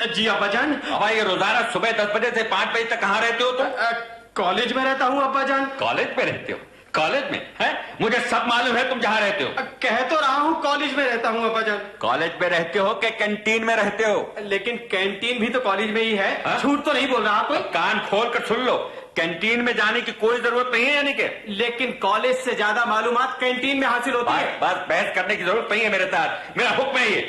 जी अब्बाजान। अब ये रोजाना सुबह 10 बजे से 5 बजे तक कहाँ रहते हो तुम? कॉलेज में रहता हूँ अब्बाजान। कॉलेज में रहते हो? कॉलेज में है? मुझे सब मालूम है तुम जहाँ रहते हो। कह तो रहा हूँ कॉलेज में रहता हूँ अब्बाजान। कॉलेज में रहते हो कि कैंटीन में रहते हो? लेकिन कैंटीन भी तो कॉलेज में ही है। झूठ तो नहीं बोल रहा कोई। कान खोल कर सुन लो, कैंटीन में जाने की कोई जरूरत नहीं है यानी कि। लेकिन कॉलेज से ज्यादा मालूमात कैंटीन में हासिल होती है। बस बहस करने की जरूरत नहीं है मेरे साथ। मेरा हुक्म है ये,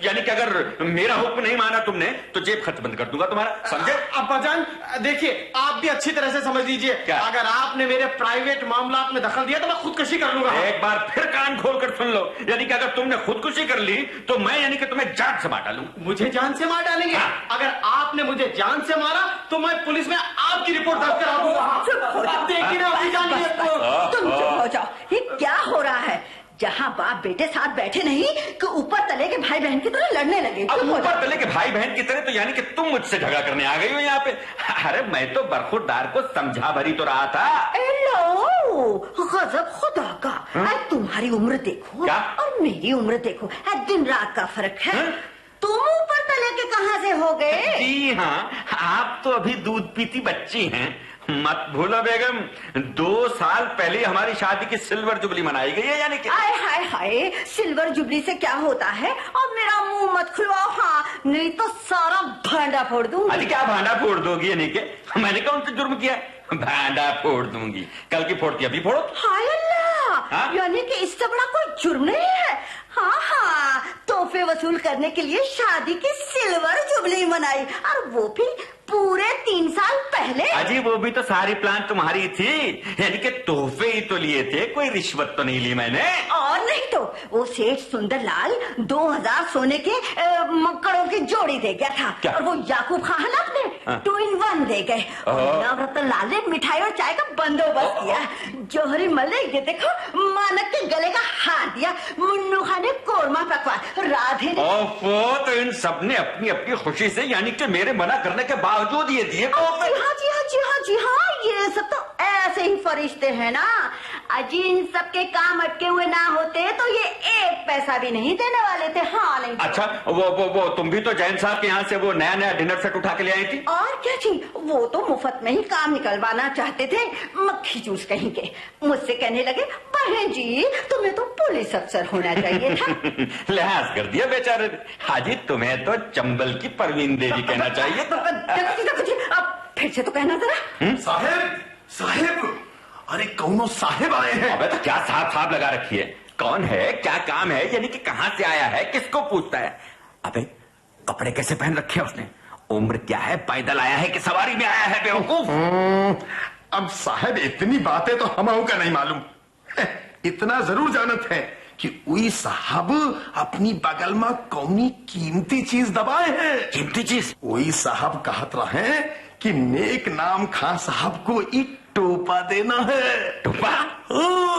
यानी कि अगर मेरा हुक्म नहीं माना तुमने तो जेब खर्च बंद कर दूंगा तुम्हारा, समझे? अब्बाजान देखिए, आप भी अच्छी तरह से समझ लीजिए, अगर आपने मेरे प्राइवेट मामलात में दखल दिया तो मैं खुदकुशी कर लूंगा। एक बार फिर कान खोल कर सुन लो, यानी कि अगर तुमने खुदकुशी कर ली तो मैं यानी कि तुम्हें जान से मार डालूं। मुझे जान से मार डालेंगे? अगर आपने मुझे जान से मारा तो मैं पुलिस में आपकी रिपोर्ट दर्ज करा दूंगा। देखिए ना, अभी जानिए। तुम चुप हो जाओ। ये क्या हो रहा है? जहाँ बाप बेटे साथ बैठे नहीं कि ऊपर तले के भाई बहन की तरह लड़ने लगे। अब ऊपर तले के भाई बहन की तरह तो यानी कि तुम मुझसे झगड़ा करने आ गई हो यहाँ पे? अरे मैं तो बरखुरदार को समझा भरी तो रहा था। गजब खुदा का। तुम्हारी उम्र देखो क्या? और मेरी उम्र देखो, दिन रात का फर्क है। तुम ऊपर तले के कहाँ से हो गए? जी हाँ, आप तो अभी दूध पीती बच्ची हैं। मत भूलो बेगम, 2 साल पहले हमारी शादी की सिल्वर जुबली मनाई गई है, यानी कि। आय हाय हाय, सिल्वर जुबली से क्या होता है? और मेरा मुंह मत खुलवाओ, हाँ नहीं तो सारा भांडा फोड़ दूंगी। अरे क्या भांडा फोड़ दोगी? यानी कि मैंने कौन सा जुर्म किया? भांडा फोड़ दूंगी। कल की फोड़ती अभी फोड़ो। हाय अल्लाह, यानी कि इससे बड़ा कोई जुर्म नहीं है। हाँ हाँ, तोहफे वसूल करने के लिए शादी की सिल्वर जुबली मनाई, और वो भी पूरे 3 साल पहले। अजी वो भी तो सारी प्लान तुम्हारी थी, यानी कि तोहफे ही तो लिए थे, कोई रिश्वत तो नहीं ली मैंने। और नहीं तो वो सेठ सुंदरलाल 2000 सोने के मक्कड़ों की जोड़ी दे गया था। क्या? और वो याकूब खान अपने 2 in 1 दे गए। नवरत्न लाल ने मिठाई और चाय का बंदोबस्त किया। जौहरी मलिक ने देखो मानक के गले का हार दिया। मुन्नू खान ने कोरमा पकवान, राधे ने। तो इन सब ने अपनी अपनी खुशी से यानी कि मेरे मना करने के बावजूद ये दिए। जी हाँ, ये सब तो ऐसे ही फरिश्ते हैं ना। अजी इन सब के काम अटके हुए ना होते तो ये 1 पैसा भी नहीं देने वाले थे। हाँ नहीं। अच्छा वो तुम भी तो जैन साहब के यहाँ से वो नया डिनर सेट उठा के ले आई थी। और क्या जी, वो तो मुफ्त में ही काम निकलवाना चाहते थे, मक्खी जूस कहीं के। मुझसे कहने लगे, बहन जी तुम्हें तो पुलिस अफसर होना चाहिए था। लिहाज कर दिया बेचारे। हाजी तुम्हें तो चंबल की परवीन देवी कहना चाहिए। अब फिर से तो कहना जरा। साहेब, अरे कौनो साहेब आए हैं। अबे तो क्या साहब लगा रखी है? कौन है, क्या काम है, यानी कि कहाँ से आया है, किसको पूछता है? अबे कपड़े कैसे पहन रखे हैं उसने? उम्र क्या है, पैदल आया है कि सवारी में आया है बेवकूफ? अब साहब इतनी बातें तो हम का नहीं मालूम। इतना जरूर जानत है कि उई साहब अपनी बगल में कौनी कीमती चीज दबाए हैं। कीमती चीज? उई साहब कहत रहे कि नेक नाम खां साहब को एक टोपा देना है। टोपा?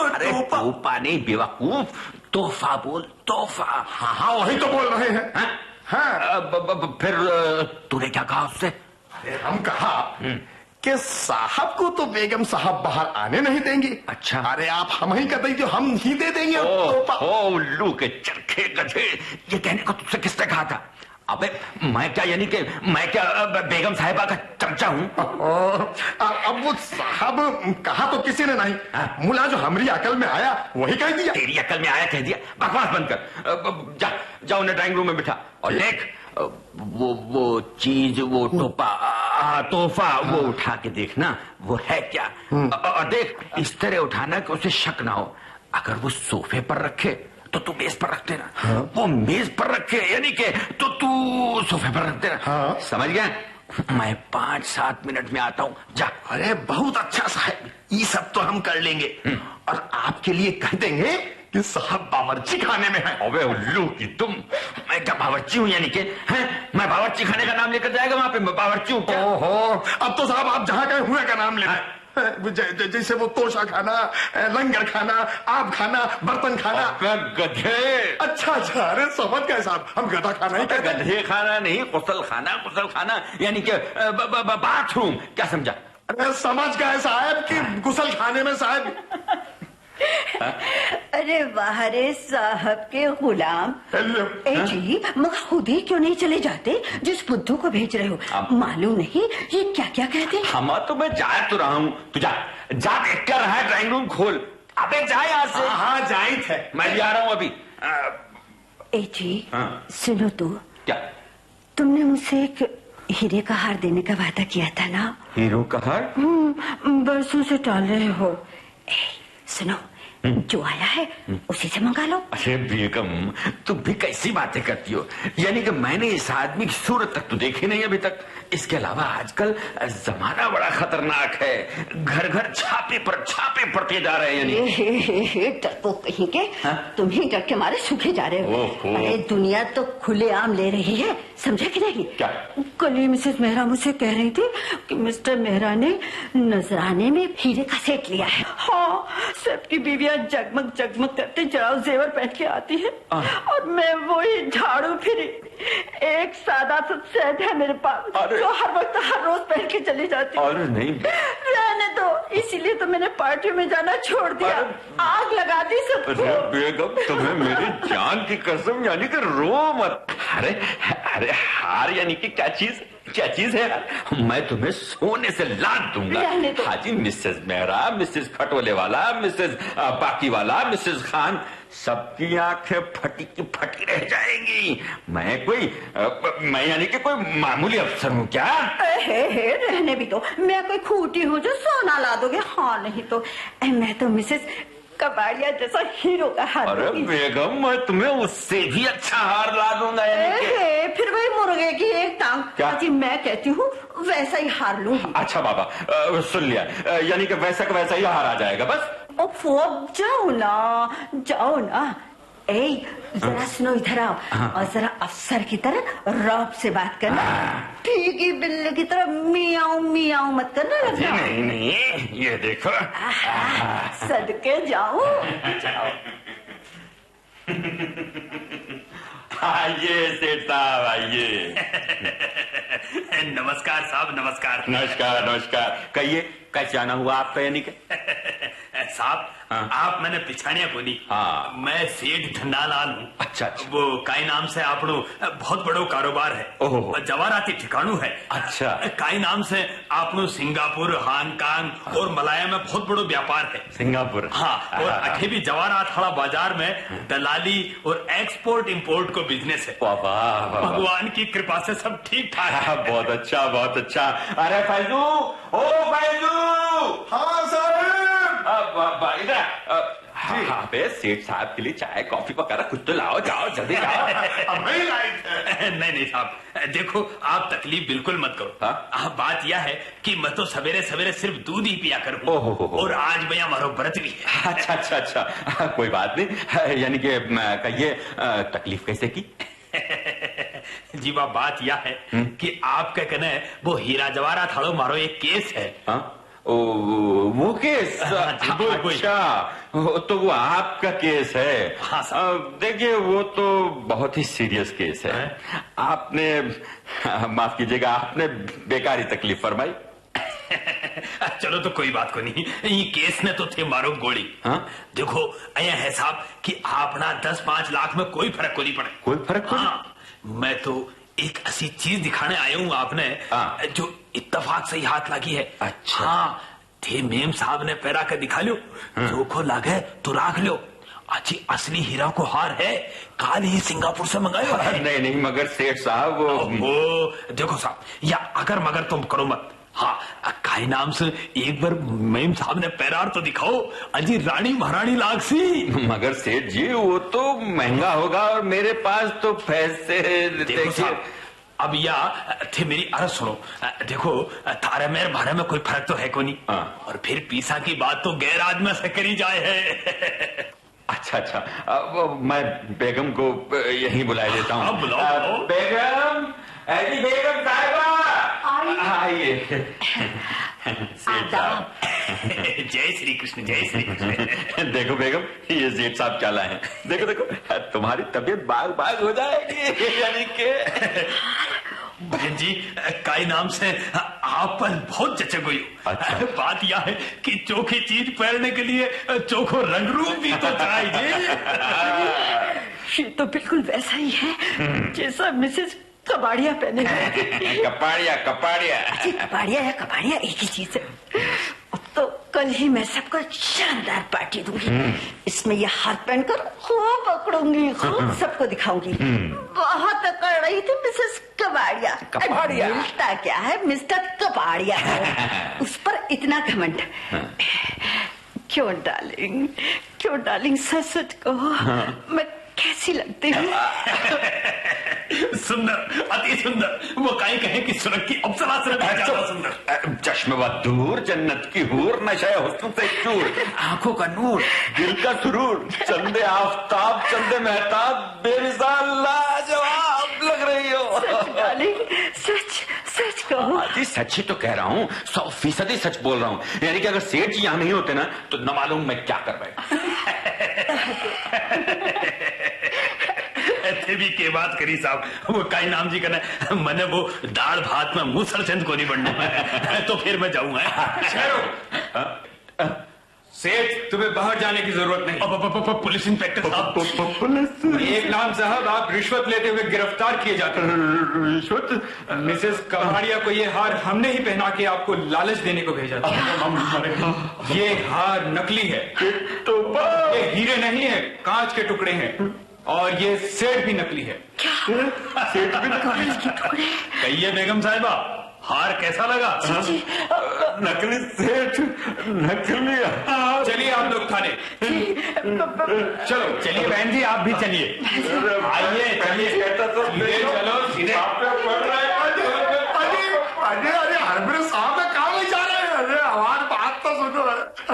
अरे टोपा नहीं बेवकूफ, तोहफा बोल, तोहफा। हाँ वही तो बोल रहे हैं। हाँ फिर तूने क्या कहा उससे? हम कहा कि साहब को तो बेगम साहब बाहर आने नहीं देंगे। अच्छा। अरे आप हम ही कहते जो हम ही दे देंगे। उल्लू के चरखे गधे, ये कहने को तुझसे किसने कहा था? अबे मैं क्या यानी कि मैं क्या बेगम साहिबा का चमचा हूँ? अब वो साहब कहा तो किसी ने नहीं, मुला जो हमारी अकल में आया वही कह दिया। तेरी अकल में आया कह दिया? बकवास बंद कर। जा उन्हें ड्राइंग रूम में बिठा और देख वो चीज, वो तोहफा वो उठा के देखना वो है क्या। और देख इस तरह उठाना कि उसे शक ना हो। अगर वो सोफे पर रखे तो तू मेज पर रख देना। वो मेज पर रखे यानी कि तो तू सोफे पर रख देना। समझ गया? मैं 5-7 मिनट में आता हूँ, जा। अरे बहुत अच्छा साहब, ये सब तो हम कर लेंगे। और आपके लिए कह देंगे कि साहब बावर्ची खाने में है। अबे उल्लू की तुम, मैं क्या बावर्ची हूँ यानी कि? मैं बावर्ची खाने का नाम लेकर जाएगा वहां पे? मैं बावर्ची हूँ क्या? ओहो, अब तो साहब आप जहाँ कहे हुए का नाम लेना। जैसे वो तोशा खाना, लंगर खाना, आब खाना, बर्तन खाना। गधे। अच्छा, अरे समझ गए साहब, हम गधा खाना ही कहते हैं। गधे खाना नहीं, कुशल खाना यानी कि बाथरूम। क्या समझा? अरे समझ गए साहब कि गुसल खाने में साहब। अरे वाह रे साहब के गुलाम। ए जी, मगर खुद ही क्यों नहीं चले जाते जिस बुद्धू को भेज रहे हो? मालूम नहीं ये क्या क्या कहते हैं। हम तो मैं जा तो रहा हूँ, तू जा जा देख कर रहा है, ड्राइंग रूम खोल। अबे जा यहाँ से। हाँ जाई थे, मैं भी आ रहा हूँ अभी। ए जी सुनो तो, क्या? तुमने मुझसे एक हीरे का हार देने का वादा किया था ना? हीरो का हार? बरसों से टाल रहे हो। सुनो, जो आया है उसी से मंगा लो। अरे बेगम, तुम भी कैसी बातें करती हो? यानी कि मैंने इस आदमी की सूरत तक तो देखी नहीं अभी तक। इसके अलावा आजकल जमाना बड़ा खतरनाक है, घर घर छापे पड़ते जा रहे हैं। यानी डरपोक कहीं के, तुम ही डर के मारे सूखे जा रहे हो। अरे दुनिया तो खुलेआम ले रही है, समझे कि नहीं? क्या? कल ही मिसेस मेहरा मुझसे कह रही थी कि मिस्टर मेहरा ने नजराने में हीरे का सेट लिया है। हाँ, सबकी बीवियां जगमग करते जराव जेवर पहन के आती है, और मैं वही झाड़ू फिरी। एक सादा सा सेट है मेरे पास, जो हर वक्त हर रोज पहन के चली जाती है। अरे नहीं, रहने दो, इसीलिए तो मैंने पार्टी में जाना छोड़ दिया। आग लगा दी सबको। अरे बेगम, तुम्हें मेरी जान की कसम, यानी कि रो मत। अरे हार यानी कि क्या चीज है यार? मैं तुम्हें सोने से लाद दूंगा। हाजी मिसेस मेहरा, मिसेस खटोले वाला, मिसेस बाकी वाला, मिसेस खान, सबकी आंखें फटी की फटी रह जाएंगी। मैं यानी कि कोई मामूली अफसर हूँ क्या? रहने भी दो, मैं कोई खूटी हूँ जो सोना ला दोगे? हाँ नहीं तो मैं तो मिसेस कबाड़िया जैसा हीरो का हार। अरे बेगम, मैं तुम्हें उससे भी अच्छा हार ला दूंगा। फिर वही मुर्गे की एक टांग। क्या? जी मैं कहती हूँ वैसा ही हार लूंगी। अच्छा बाबा, सुन लिया, यानी कि वैसा का वैसा ही हार आ जाएगा बस। जाओ ना। ए जरा सुनो, इधर आओ और जरा अफसर की तरह रौब से बात करना। ठीक बिल्ली की तरह मियाऊं मत करना। नहीं, ये देखो। सदके जाओ। आइए सेठ साहब, आइए। नमस्कार साहब, नमस्कार। नमस्कार। कहिए, कैसे आना हुआ आपका? यानी कि साहब, आप मैंने पिछाड़िया बोली। हाँ। मैं सेठ धन्नालाल हूँ। अच्छा। वो काई नाम से आपनो बहुत बड़ो कारोबार है। ओहो। जवाराती ठिकानू है। अच्छा। काई नाम से आपनो सिंगापुर, हांगकांग और मलाया में बहुत बड़ो व्यापार है। सिंगापुर? हाँ। और अठे भी जवाहरात थोड़ा बाजार में दलाली और एक्सपोर्ट इंपोर्ट को बिजनेस है। वाह। भगवान की कृपा से सब ठीक ठाक है। बहुत अच्छा। अरे फैजू, ओ फैजू। हाँ साहब। इधर। हाँ बे, सेठ साहब के लिए चाय कॉफी वगैरह कुछ तो लाओ, जाओ जल्दी जाओ। नहीं साहब, देखो आप तकलीफ बिल्कुल मत करो। हाँ, बात यह है कि मैं तो सवेरे सिर्फ दूध ही पिया करूँ, और आज भैया हमारा व्रत भी है। अच्छा, कोई बात नहीं। यानी कि कहिए, तकलीफ कैसे की? जी बात यह है कि आपके कहने वो हीरा जवाहरात थालो मारो एक केस है। वो केस? अच्छा, तो वो आपका केस है? हाँ साहब। देखिए, वो तो बहुत ही सीरियस केस है। आपने, माफ कीजिएगा, आपने बेकारी तकलीफ फरमाई। चलो तो कोई बात को नहीं, ये केस ने तो थे मारो गोली। देखो अया है साहब कि आपना 10-5 लाख में कोई फर्क को नहीं पड़े। कोई फर्क को? हाँ, मैं तो एक ऐसी चीज दिखाने आया हूँ आपने, जो इत्तेफाक से ही हाथ लगी है। अच्छा। हाँ, थे मेम साहब ने पैरा के दिखा लो, जो को लागे तो राख लो। अच्छी असली हीरा को हार है, काल ही सिंगापुर से मंगायो है। नहीं, मगर सेठ साहब वो देखो साहब, या अगर मगर तुम करो मत। हाँ, काई नाम से एक बार मेम साहब ने पैरार तो दिखाओ, अजी रानी महारानी लाग सी। मगर सेठ जी, वो तो महंगा होगा और मेरे पास तो पैसे। देखो साहब, अब या थे मेरी अर्ज सुनो। देखो, तारे मेरे भारे में कोई फर्क तो है को नहीं। और फिर पीसा की बात तो गैर आदमी से करी जाए है। अच्छा, मैं बेगम को यहीं बुलाए देता हूँ। बुलाओ। बेगम साहिबा, आइए। जय श्री कृष्ण, जय श्री कृष्ण। देखो बेगम, ये सेठ साहब क्या लाए हैं। देखो, तुम्हारी तबीयत बाग हो जाएगी। यानी के बहन जी, काई नाम से आप पर बहुत जचक हुई। अच्छा। बात यह है कि चोखी चीज पहनने के लिए चोखो रंग रूप भी तो चाहिए। ये तो बिल्कुल वैसा ही है जैसा मिसेस कबाड़िया पहने। कपाड़िया कपाड़िया। जी, कबाड़िया या कबाड़िया एक ही चीज है। तो कल ही मैं सबको शानदार पार्टी दूंगी। इसमें ये हाथ पहनकर खूब पकड़ूंगी, खूब सबको दिखाऊंगी। बहुत अकड़ रही थी मिसेस कबाड़िया। कबाड़िया? मिलता क्या है मिस्टर कबाड़िया है। उस पर इतना घमंड। क्यों डार्लिंग सच सच कहो, मैं कैसी लगती हूँ? सुंदर, अति सुंदर। वो काई कहे कि सुरख की अप्सरा से भी ज्यादा सुंदर। चश्मेवा दूर, जन्नत की हूर, नशा हुस्न से चूर, आंखों का नूर, दिल का सुरूर, चंदे आफताब, चंदे मेहताब, बेमिसाल लाजवाब लग रही हो। डार्लिंग सच कहो। जी सच ही तो कह रहा हूँ, 100% सच बोल रहा हूँ। यानी कि अगर सेठ जी यहाँ नहीं होते ना तो न मालूम मैं क्या कर बैठा। भी के बात करी साहब, वो काई नाम जी का मैंने वो दाल भात में मूसलचंद को नहीं बनना है। तो फिर मैं जाऊंगा। सेठ, तुम्हें बाहर जाने की जरूरत नहीं। पुलिस इंस्पेक्टर साहब। एक नाम साहब, आप रिश्वत लेते हुए गिरफ्तार किए जाते हैं। रिश्वत? मिसेस कबाड़िया को ये हार हमने ही पहना के आपको लालच देने को भेजा था। ये हार नकली है, ये हीरे नहीं है, कांच के टुकड़े हैं। और ये सेठ भी नकली है। सेठ भी कहिए बेगम साहिबा, हार कैसा लगा? नकली सेठ, नकली। चलिए आप लोग थाने। चलो चलिए बहन जी, आप भी चलिए। आइए चलिए। चलो सीधे। अरे हरबरे साहब में कहाँ ले जा रहे हैं? अरे हमारी बात तो सुनो।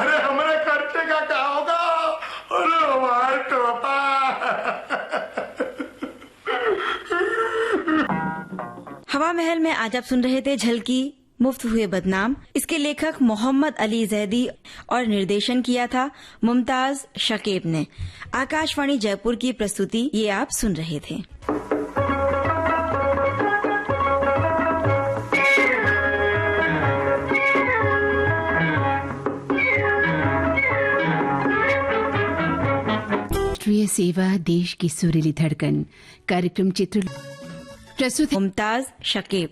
अरे हमारे खर्चे का क्या होगा? अरे हमारे टोपा। हवा महल में आज आप सुन रहे थे झलकी मुफ्त हुए बदनाम। इसके लेखक मोहम्मद अली जैदी और निर्देशन किया था मुमताज शकीब ने। आकाशवाणी जयपुर की प्रस्तुति ये आप सुन रहे थे। राष्ट्रीय सेवा, देश की सुरीली धड़कन। कार्यक्रम चित्र प्रस्तुत मुमताज शकीब।